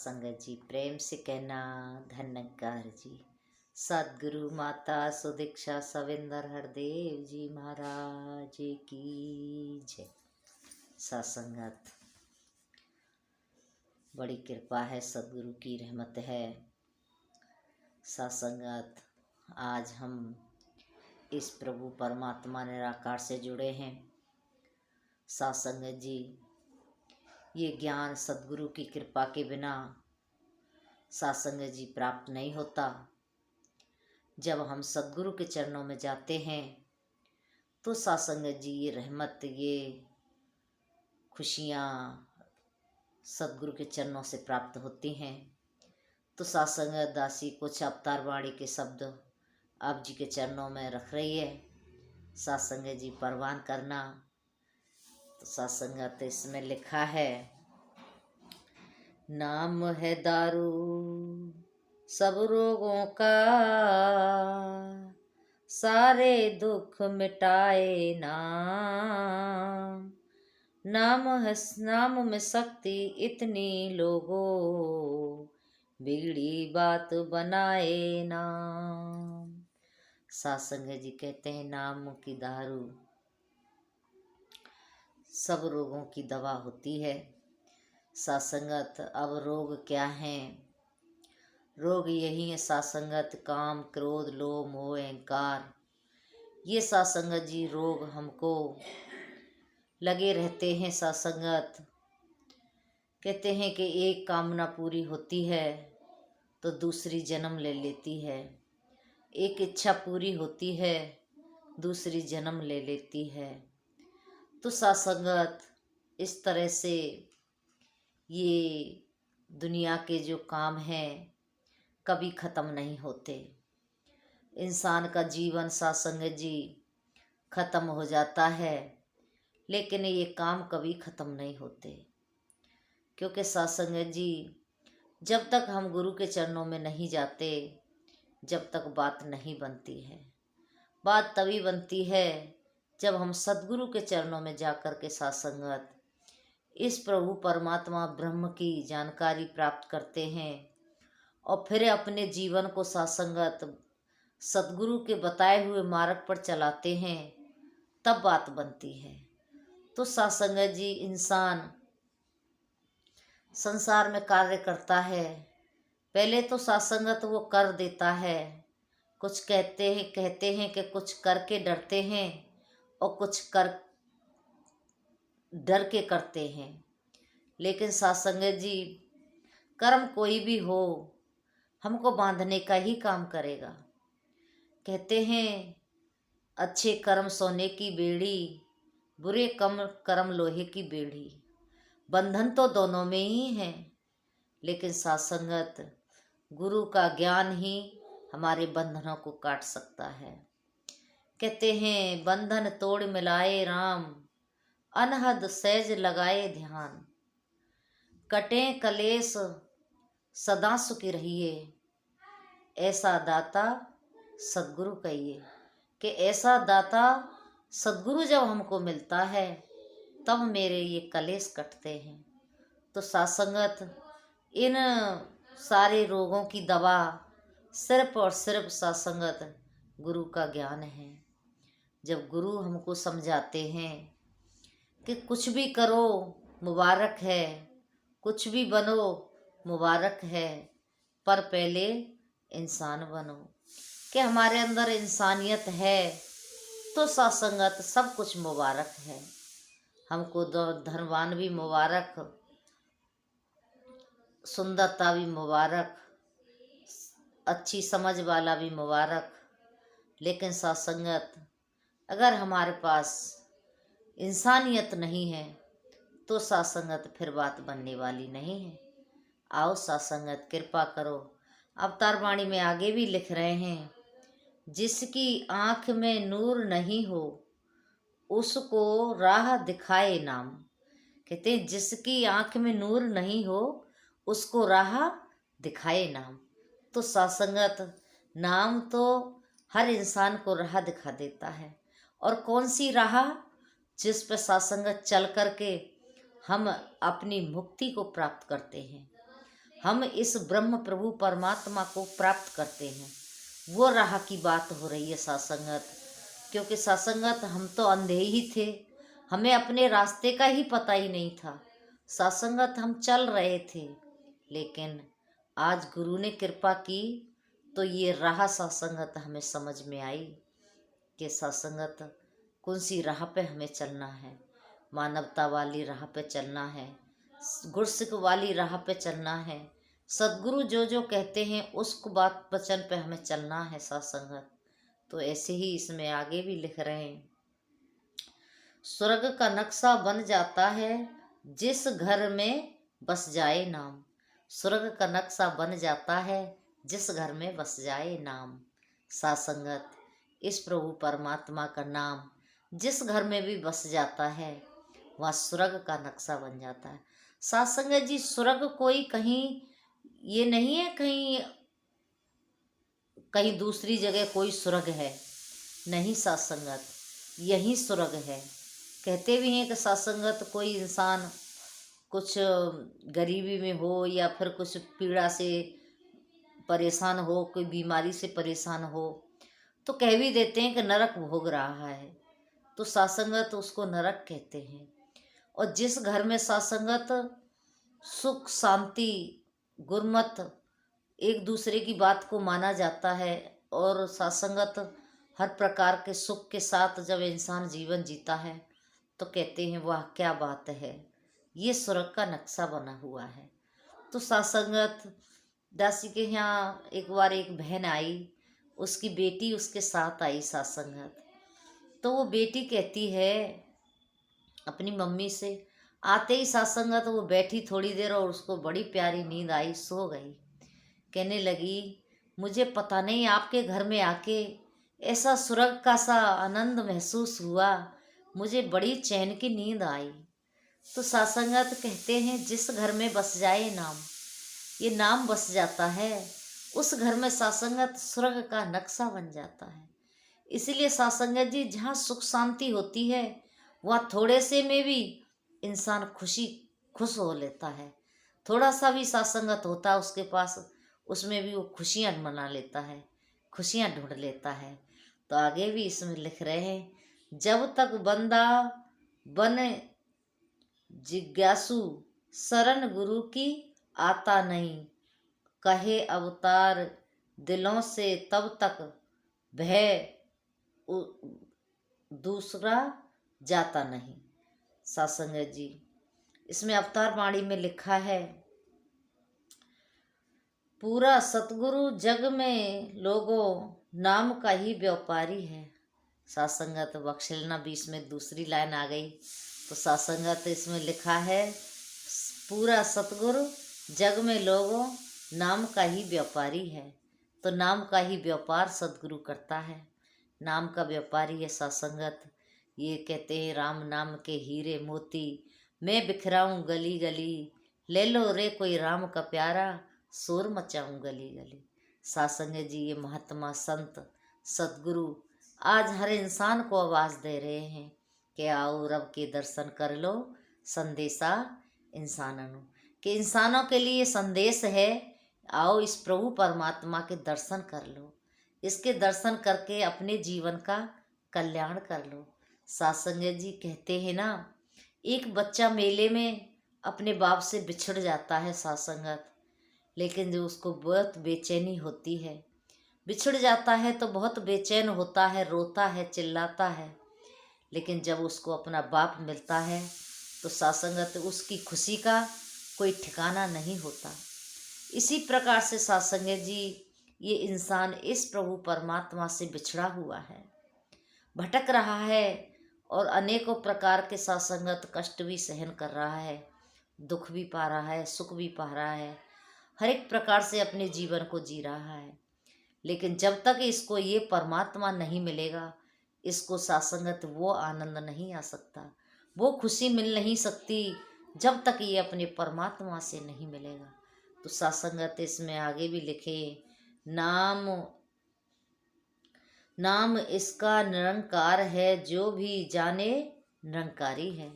संगत जी, प्रेम से कहना धन्यकार जी। सदगुरु माता सुदीक्षा सविंदर हरदेव जी महाराज की जय। सत्संगत बड़ी कृपा है, सदगुरु की रहमत है। सत्संगत आज हम इस प्रभु परमात्मा निराकार से जुड़े हैं। सत्संगत जी, ये ज्ञान सदगुरु की कृपा के बिना सत्संगत जी प्राप्त नहीं होता। जब हम सदगुरु के चरणों में जाते हैं तो सत्संगत जी ये रहमत, ये खुशियाँ सदगुरु के चरणों से प्राप्त होती हैं। तो सत्संगत दासी कुछ अवतार वाणी के शब्द आप जी के चरणों में रख रही है। सत्संगत जी परवान करना। तो सत्संगत इसमें लिखा है, नाम है दारू सब रोगों का, सारे दुख मिटाए नाम। नाम में शक्ति इतनी लोगों, बिगड़ी बात बनाए नाम। सत्संगत जी कहते हैं नाम की दारू सब रोगों की दवा होती है। सत्संगत अब रोग क्या हैं? रोग यही है सत्संगत, काम क्रोध लोभ मोह अहंकार। ये सत्संगत जी रोग हमको लगे रहते हैं। सत्संगत कहते हैं कि एक कामना पूरी होती है तो दूसरी जन्म ले लेती है, एक इच्छा पूरी होती है दूसरी जन्म ले लेती है। तो सत्संगत इस तरह से ये दुनिया के जो काम हैं कभी ख़त्म नहीं होते। इंसान का जीवन सत्संगत जी ख़त्म हो जाता है, लेकिन ये काम कभी ख़त्म नहीं होते। क्योंकि सत्संगत जी जब तक हम गुरु के चरणों में नहीं जाते, जब तक बात नहीं बनती है। बात तभी बनती है जब हम सद्गुरु के चरणों में जाकर के सत्संगत इस प्रभु परमात्मा ब्रह्म की जानकारी प्राप्त करते हैं और फिर अपने जीवन को सत्संगत सद्गुरु के बताए हुए मार्ग पर चलाते हैं, तब बात बनती है। तो सत्संगत जी इंसान संसार में कार्य करता है, पहले तो सत्संगत वो कर देता है। कुछ कहते हैं कि कुछ करके डरते हैं और कुछ कर डर के करते हैं। लेकिन सत्संगत जी कर्म कोई भी हो हमको बांधने का ही काम करेगा। कहते हैं अच्छे कर्म सोने की बेड़ी, बुरे कर्म लोहे की बेड़ी। बंधन तो दोनों में ही है, लेकिन सत्संगत गुरु का ज्ञान ही हमारे बंधनों को काट सकता है। कहते हैं बंधन तोड़ मिलाए राम, अनहद सहज लगाए ध्यान। कटे कलेश सदा सुखी रहिए, ऐसा दाता सद्गुरु कहिए। कि ऐसा दाता सद्गुरु जब हमको मिलता है तब मेरे ये कलेश कटते हैं। तो सत्संगत इन सारे रोगों की दवा सिर्फ और सिर्फ सत्संगत गुरु का ज्ञान है। जब गुरु हमको समझाते हैं कि कुछ भी करो मुबारक है, कुछ भी बनो मुबारक है, पर पहले इंसान बनो। कि हमारे अंदर इंसानियत है तो सत्संगत सब कुछ मुबारक है। हमको धनवान भी मुबारक, सुंदरता भी मुबारक, अच्छी समझ वाला भी मुबारक। लेकिन सत्संगत अगर हमारे पास इंसानियत नहीं है तो सत्संगत फिर बात बनने वाली नहीं है। आओ सत्संगत कृपा करो। अवतार वाणी में आगे भी लिख रहे हैं, जिसकी आँख में नूर नहीं हो उसको राह दिखाए नाम। कहते हैं जिसकी आँख में नूर नहीं हो उसको राह दिखाए नाम। तो सत्संगत नाम तो हर इंसान को राह दिखा देता है। और कौन सी राह? जिस पर सत्संगत चल करके हम अपनी मुक्ति को प्राप्त करते हैं। हम इस ब्रह्म प्रभु परमात्मा को प्राप्त करते हैं, वो राह की बात हो रही है सत्संगत। क्योंकि सत्संगत हम तो अंधे ही थे, हमें अपने रास्ते का ही पता ही नहीं था। सत्संगत हम चल रहे थे, लेकिन आज गुरु ने कृपा की तो ये राह सत्संगत हमें समझ में आई कि सत्संगत कौन सी राह पे हमें चलना है। मानवता वाली राह पे चलना है, गुरसिक वाली राह पे चलना है। सदगुरु जो जो कहते हैं उस बात वचन पे हमें चलना है सत्संगत। तो ऐसे ही इसमें आगे भी लिख रहे हैं, स्वर्ग का नक्शा बन जाता है जिस घर में बस जाए नाम। स्वर्ग का नक्शा बन जाता है जिस घर में बस जाए नाम। सत्संगत इस प्रभु परमात्मा का नाम जिस घर में भी बस जाता है वह स्वर्ग का नक्शा बन जाता है। सत्संगत जी, स्वर्ग कोई कहीं ये नहीं है, कहीं कहीं दूसरी जगह कोई स्वर्ग है, नहीं सत्संगत, यही स्वर्ग है। कहते भी हैं कि सत्संगत कोई इंसान कुछ गरीबी में हो या फिर कुछ पीड़ा से परेशान हो, कोई बीमारी से परेशान हो, तो कह भी देते हैं कि नरक भोग रहा है, तो सत्संगत उसको नरक कहते हैं। और जिस घर में सत्संगत सुख शांति गुरमत एक दूसरे की बात को माना जाता है और सत्संगत हर प्रकार के सुख के साथ जब इंसान जीवन जीता है तो कहते हैं वाह क्या बात है, ये स्वर्ग का नक्शा बना हुआ है। तो सत्संगत दासी के यहाँ एक बार एक बहन आई, उसकी बेटी उसके साथ आई सत्संगत। तो वो बेटी कहती है अपनी मम्मी से, आते ही सत्संगत वो बैठी थोड़ी देर और उसको बड़ी प्यारी नींद आई, सो गई। कहने लगी मुझे पता नहीं आपके घर में आके ऐसा स्वर्ग का सा आनंद महसूस हुआ, मुझे बड़ी चैन की नींद आई। तो सत्संगत कहते हैं जिस घर में बस जाए नाम, ये नाम बस जाता है उस घर में सत्संगत स्वर्ग का नक्शा बन जाता है। इसीलिए सत्संगत जी जहाँ सुख शांति होती है वह थोड़े से में भी इंसान खुश हो लेता है। थोड़ा सा भी सत्संगत होता है उसके पास, उसमें भी वो खुशियाँ मना लेता है, खुशियाँ ढूंढ लेता है। तो आगे भी इसमें लिख रहे हैं, जब तक बंदा बने जिज्ञासु शरण गुरु की आता नहीं, कहे अवतार दिलों से तब तक भय दूसरा जाता नहीं। सत्संगत जी इसमें अवतार वाणी में लिखा है, पूरा सतगुरु जग में लोगों नाम का ही व्यापारी है। सत्संगत बख्शिलना भी इसमें दूसरी लाइन आ गई। तो सत्संगत इसमें लिखा है, पूरा सतगुरु जग में लोगों नाम का ही व्यापारी है। तो नाम का ही व्यापार सतगुरु करता है, नाम का व्यापारी है सत्संगत। ये कहते हैं राम नाम के हीरे मोती मैं बिखराऊं गली गली, ले लो रे कोई राम का प्यारा शोर मचाऊं गली गली। सत्संगत जी ये महात्मा संत सतगुरु आज हर इंसान को आवाज़ दे रहे हैं कि आओ रब के दर्शन कर लो, संदेशा इंसानों के इंसानों के लिए संदेश है, आओ इस प्रभु परमात्मा के दर्शन कर लो, इसके दर्शन करके अपने जीवन का कल्याण कर लो। सत्संगत जी कहते हैं ना, एक बच्चा मेले में अपने बाप से बिछड़ जाता है सत्संगत, लेकिन जो उसको बहुत बेचैनी होती है, बिछड़ जाता है तो बहुत बेचैन होता है, रोता है, चिल्लाता है। लेकिन जब उसको अपना बाप मिलता है तो सत्संगत उसकी खुशी का कोई ठिकाना नहीं होता। इसी प्रकार से सत्संगत जी ये इंसान इस प्रभु परमात्मा से बिछड़ा हुआ है, भटक रहा है और अनेकों प्रकार के सत्संगत कष्ट भी सहन कर रहा है, दुख भी पा रहा है, सुख भी पा रहा है, हर एक प्रकार से अपने जीवन को जी रहा है। लेकिन जब तक इसको ये परमात्मा नहीं मिलेगा, इसको सत्संगत वो आनंद नहीं आ सकता, वो खुशी मिल नहीं सकती जब तक ये अपने परमात्मा से नहीं मिलेगा। तो सत्संगत इसमें आगे भी लिखे, नाम इसका निरंकार है, जो भी जाने निरंकारी है।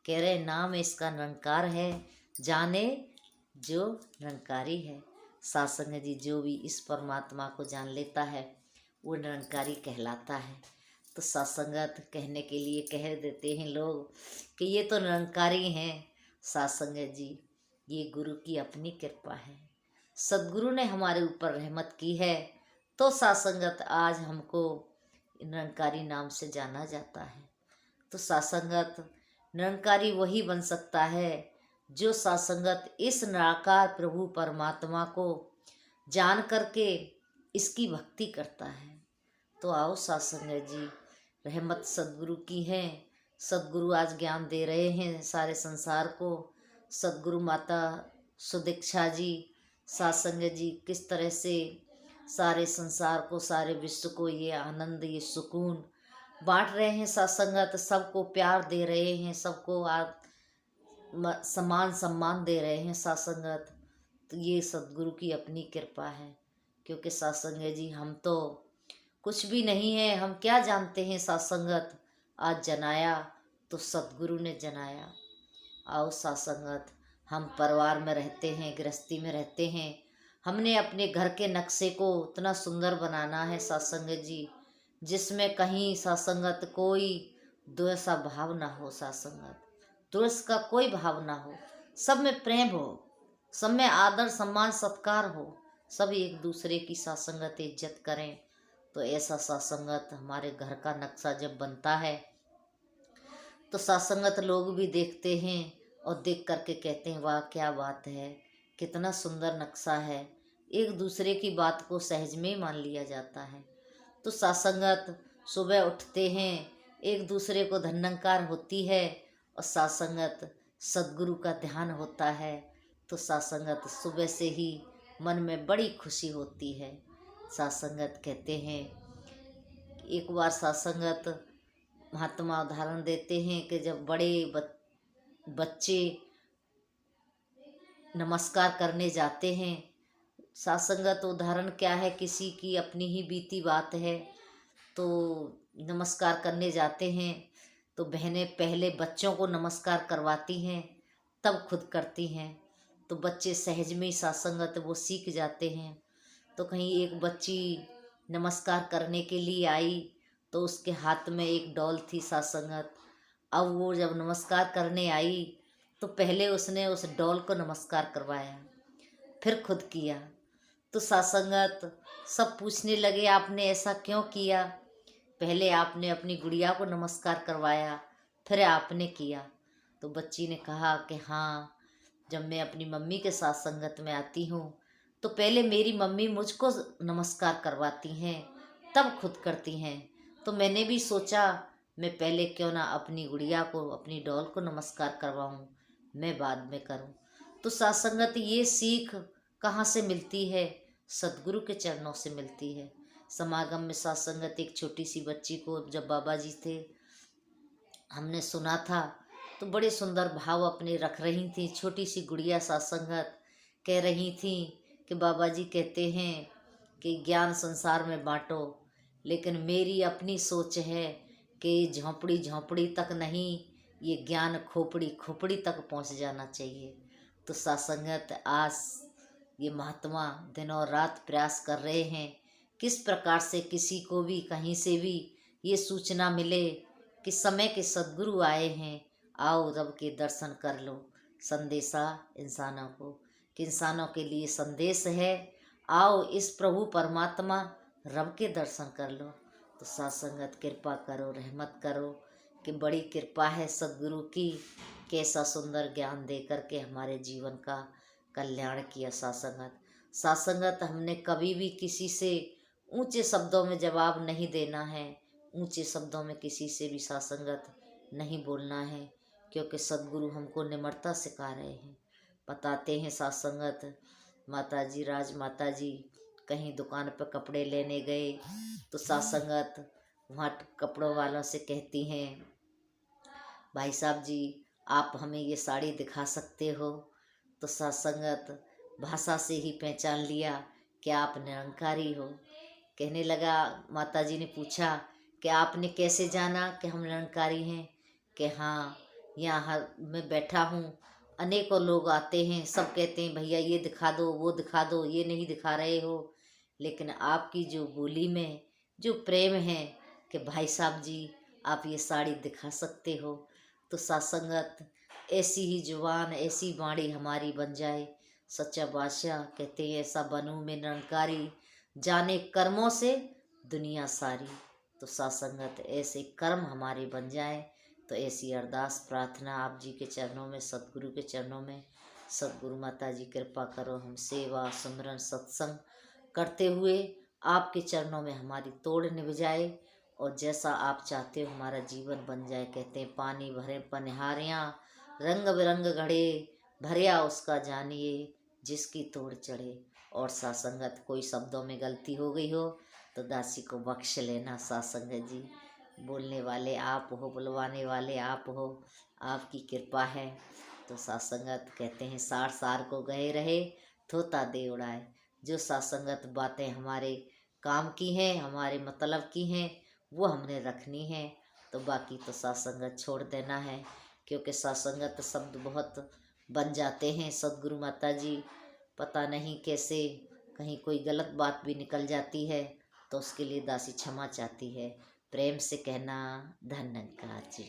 कह रहे नाम इसका निरंकार है, जाने जो निरंकारी है। साथ संगत जी, जो भी इस परमात्मा को जान लेता है वो निरंकारी कहलाता है। तो सत्संगत कहने के लिए कह देते हैं लोग कि ये तो निरंकारी हैं। सत्संगत जी, ये गुरु की अपनी कृपा है। सदगुरु ने हमारे ऊपर रहमत की है तो सत्संगत आज हमको निरंकारी नाम से जाना जाता है। तो सत्संगत निरंकारी वही बन सकता है जो सत्संगत इस निराकार प्रभु परमात्मा को जान करके इसकी भक्ति करता है। तो आओ सत्संगत जी, रहमत सदगुरु की है। सदगुरु आज ज्ञान दे रहे हैं सारे संसार को। सदगुरु माता सुदीक्षा जी, सत्संगत जी किस तरह से सारे संसार को, सारे विश्व को ये आनंद, ये सुकून बांट रहे हैं। सत्संगत सबको प्यार दे रहे हैं, सबको समान सम्मान दे रहे हैं सत्संगत। तो ये सदगुरु की अपनी कृपा है। क्योंकि सत्संगत जी, हम तो कुछ भी नहीं है, हम क्या जानते हैं सत्संगत। आज जनाया तो सदगुरु ने जनाया। आओ सत्संगत, हम परिवार में रहते हैं, गृहस्थी में रहते हैं, हमने अपने घर के नक्शे को उतना सुंदर बनाना है सत्संगत जी, जिसमें कहीं सत्संगत कोई द्वेषा भाव ना हो। सत्संगत द्वेष का कोई भाव ना हो, सब में प्रेम हो, सब में आदर सम्मान सत्कार हो, सब एक दूसरे की सत्संगत इज्जत करें। तो ऐसा सत्संगत हमारे घर का नक्शा जब बनता है तो सत्संगत लोग भी देखते हैं और देख करके कहते हैं वाह क्या बात है, कितना सुंदर नक्शा है। एक दूसरे की बात को सहज में ही मान लिया जाता है। तो सत्संगत सुबह उठते हैं, एक दूसरे को धन्यंकार होती है और सत्संगत सदगुरु का ध्यान होता है। तो सत्संगत सुबह से ही मन में बड़ी खुशी होती है। सत्संगत कहते हैं, एक बार सत्संगत महात्मा उदाहरण देते हैं कि जब बड़े बच्चे नमस्कार करने जाते हैं। सत्संगत उदाहरण क्या है, किसी की अपनी ही बीती बात है। तो नमस्कार करने जाते हैं तो बहनें पहले बच्चों को नमस्कार करवाती हैं, तब खुद करती हैं। तो बच्चे सहज में ही सत्संगत वो सीख जाते हैं। तो कहीं एक बच्ची नमस्कार करने के लिए आई तो उसके हाथ में एक डॉल थी सत्संगत। अब वो जब नमस्कार करने आई तो पहले उसने उस डॉल को नमस्कार करवाया, फिर खुद किया। तो सत्संगत सब पूछने लगे आपने ऐसा क्यों किया, पहले आपने अपनी गुड़िया को नमस्कार करवाया फिर आपने किया। तो बच्ची ने कहा कि हाँ, जब मैं अपनी मम्मी के साथ संगत में आती हूँ तो पहले मेरी मम्मी मुझको नमस्कार करवाती हैं, तब खुद करती हैं। तो मैंने भी सोचा मैं पहले क्यों ना अपनी गुड़िया को, अपनी डॉल को नमस्कार करवाऊँ, मैं बाद में करूँ। तो सत्संगत ये सीख कहाँ से मिलती है, सदगुरु के चरणों से मिलती है। समागम में सत्संगत एक छोटी सी बच्ची को, जब बाबा जी थे हमने सुना था, तो बड़े सुंदर भाव अपने रख रही थी। छोटी सी गुड़िया सत्संगत कह रही थी कि बाबा जी कहते हैं कि ज्ञान संसार में बांटो, लेकिन मेरी अपनी सोच है कि झोंपड़ी झोंपड़ी तक नहीं, ये ज्ञान खोपड़ी खोपड़ी तक पहुंच जाना चाहिए। तो सत्संगत आज ये महात्मा दिन और रात प्रयास कर रहे हैं किस प्रकार से किसी को भी कहीं से भी ये सूचना मिले कि समय के सदगुरु आए हैं, आओ रब के दर्शन कर लो। संदेशा इंसानों को, कि इंसानों के लिए संदेश है, आओ इस प्रभु परमात्मा रब के दर्शन कर लो। तो सत्संगत कृपा करो, रहमत करो, कि बड़ी कृपा है सदगुरु की, कैसा सुंदर ज्ञान दे करके हमारे जीवन का कल्याण किया। सत्संगत हमने कभी भी किसी से ऊंचे शब्दों में जवाब नहीं देना है, ऊंचे शब्दों में किसी से भी सत्संगत नहीं बोलना है, क्योंकि सदगुरु हमको निम्रता सिखा रहे हैं। बताते हैं सत्संगत, माता जी, राज माता जी कहीं दुकान पर कपड़े लेने गए तो सत्संगत वहाँ कपड़ों वालों से कहती हैं, भाई साहब जी आप हमें ये साड़ी दिखा सकते हो। तो सत्संगत भाषा से ही पहचान लिया कि आप निरंकारी हो। कहने लगा, माता जी ने पूछा कि आपने कैसे जाना कि हम निरंकारी हैं। कि हाँ, यहाँ मैं बैठा हूँ, अनेकों लोग आते हैं, सब कहते हैं भैया ये दिखा दो, वो दिखा दो, ये नहीं दिखा रहे हो। लेकिन आपकी जो बोली में जो प्रेम है कि भाई साहब जी आप ये साड़ी दिखा सकते हो, तो सासंगत ऐसी ही जुबान, ऐसी वाणी हमारी बन जाए। सच्चा बादशाह कहते हैं ऐसा बनूं मैं निरंकारी, जाने कर्मों से दुनिया सारी। तो सासंगत ऐसे कर्म हमारे बन जाए। तो ऐसी अरदास प्रार्थना आप जी के चरणों में, सतगुरु के चरणों में। सतगुरु माता जी कृपा करो, हम सेवा सुमरन सत्संग करते हुए आपके चरणों में हमारी तोड़ निभ जाए और जैसा आप चाहते हो हमारा जीवन बन जाए। कहते हैं पानी भरे पनिहारियाँ, रंग बिरंग घड़े, भरिया उसका जानिए जिसकी तोड़ चढ़े। और सासंगत कोई शब्दों में गलती हो गई हो तो दासी को बख्श लेना सासंगत जी। बोलने वाले आप हो, बुलवाने वाले आप हो, आपकी कृपा है। तो सासंगत कहते हैं सार सार को गए रहे, थोता दे उड़ाए। जो सासंगत बातें हमारे काम की हैं, हमारे मतलब की हैं, वो हमने रखनी है। तो बाकी तो सासंगत छोड़ देना है, क्योंकि सासंगत शब्द बहुत बन जाते हैं। सदगुरु माता जी पता नहीं कैसे कहीं कोई गलत बात भी निकल जाती है, तो उसके लिए दासी क्षमा चाहती है। प्रेम से कहना धन्यकार जी।